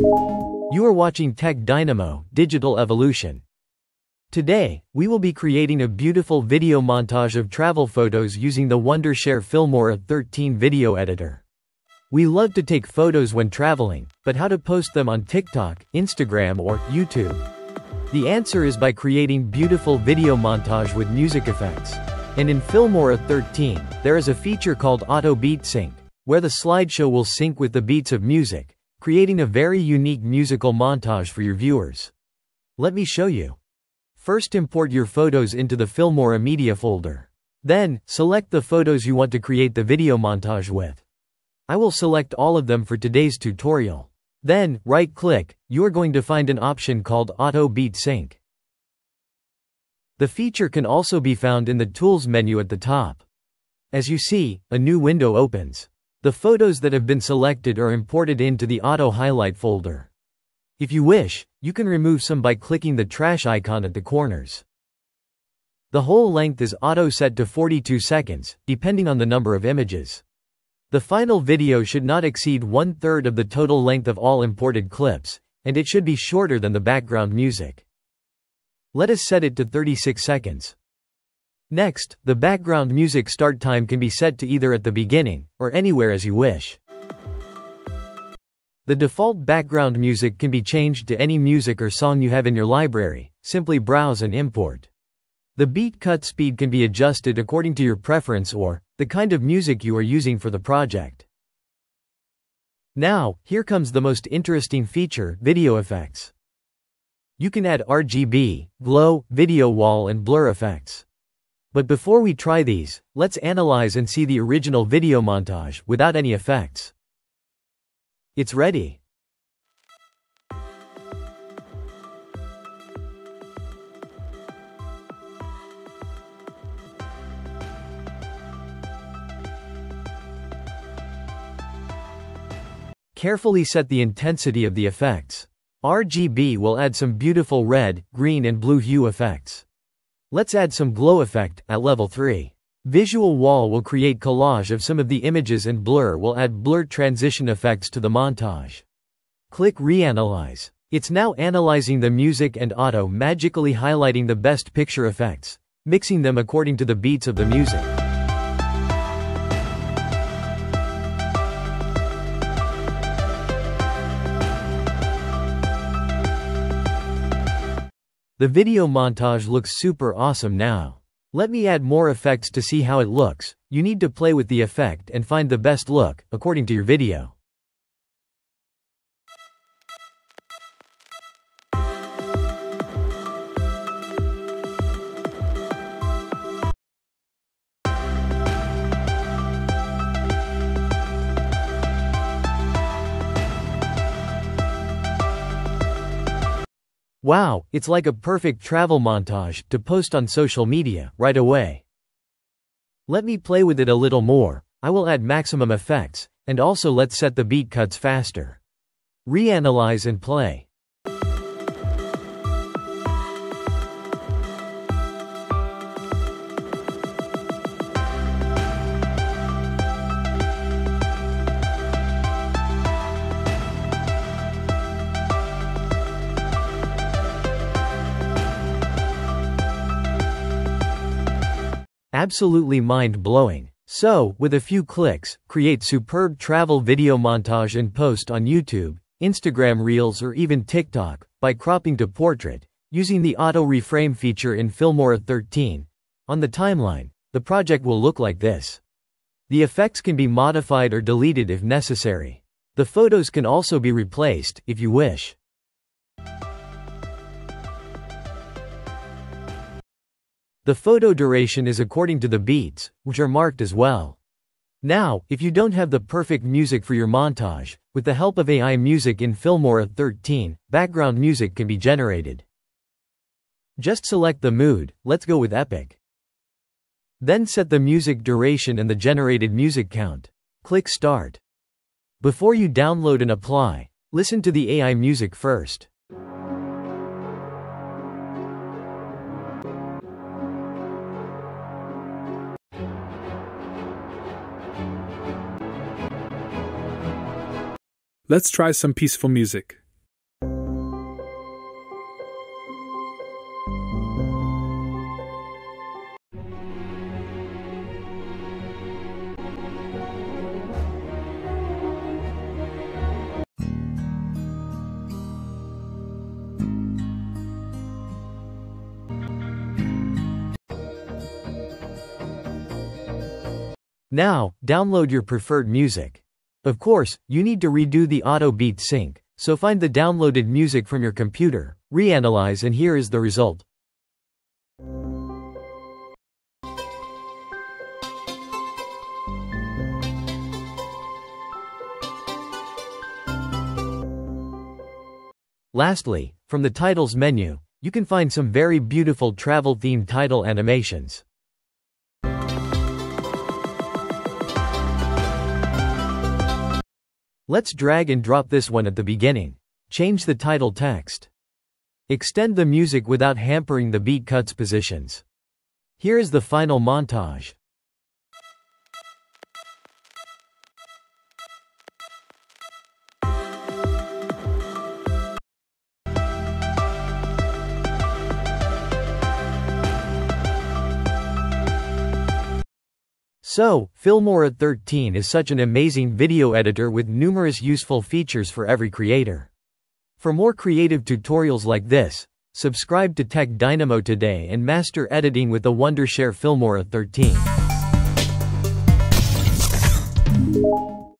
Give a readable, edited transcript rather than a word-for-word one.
You are watching Tech Dynamo Digital Evolution. Today, we will be creating a beautiful video montage of travel photos using the Wondershare Filmora 13 video editor. We love to take photos when traveling, but how to post them on TikTok, Instagram, or YouTube? The answer is by creating beautiful video montage with music effects. And in Filmora 13, there is a feature called Auto Beat Sync, where the slideshow will sync with the beats of music, creating a very unique musical montage for your viewers. Let me show you. First, import your photos into the Filmora media folder. Then, select the photos you want to create the video montage with. I will select all of them for today's tutorial. Then, right-click, you are going to find an option called Auto Beat Sync. The feature can also be found in the Tools menu at the top. As you see, a new window opens. The photos that have been selected are imported into the Auto Highlight folder. If you wish, you can remove some by clicking the trash icon at the corners. The whole length is auto-set to 42 seconds, depending on the number of images. The final video should not exceed 1/3 of the total length of all imported clips, and it should be shorter than the background music. Let us set it to 36 seconds. Next, the background music start time can be set to either at the beginning, or anywhere as you wish. The default background music can be changed to any music or song you have in your library. Simply browse and import. The beat cut speed can be adjusted according to your preference or the kind of music you are using for the project. Now, here comes the most interesting feature, video effects. You can add RGB, glow, video wall and blur effects. But before we try these, let's analyze and see the original video montage without any effects. It's ready. Carefully set the intensity of the effects. RGB will add some beautiful red, green and blue hue effects. Let's add some glow effect at level 3. Visual wall will create collage of some of the images and blur will add blur transition effects to the montage. Click Reanalyze. It's now analyzing the music and auto magically highlighting the best picture effects, mixing them according to the beats of the music. The video montage looks super awesome now. Let me add more effects to see how it looks. You need to play with the effect and find the best look, according to your video. Wow, it's like a perfect travel montage to post on social media right away. Let me play with it a little more. I will add maximum effects, and also let's set the beat cuts faster. Reanalyze and play. Absolutely mind-blowing. So, with a few clicks, create superb travel video montage and post on YouTube, Instagram Reels or even TikTok, by cropping to portrait, using the auto reframe feature in Filmora 13. On the timeline, the project will look like this. The effects can be modified or deleted if necessary. The photos can also be replaced, if you wish. The photo duration is according to the beats, which are marked as well. Now, if you don't have the perfect music for your montage, with the help of AI music in Filmora 13, background music can be generated. Just select the mood, let's go with epic. Then set the music duration and the generated music count. Click Start. Before you download and apply, listen to the AI music first. Let's try some peaceful music. Now, download your preferred music. Of course, you need to redo the auto beat sync, so find the downloaded music from your computer, reanalyze, and here is the result. Lastly, from the titles menu, you can find some very beautiful travel-themed title animations. Let's drag and drop this one at the beginning. Change the title text. Extend the music without hampering the beat cuts positions. Here is the final montage. So, Filmora 13 is such an amazing video editor with numerous useful features for every creator. For more creative tutorials like this, subscribe to Tech Dynamo today and master editing with the Wondershare Filmora 13.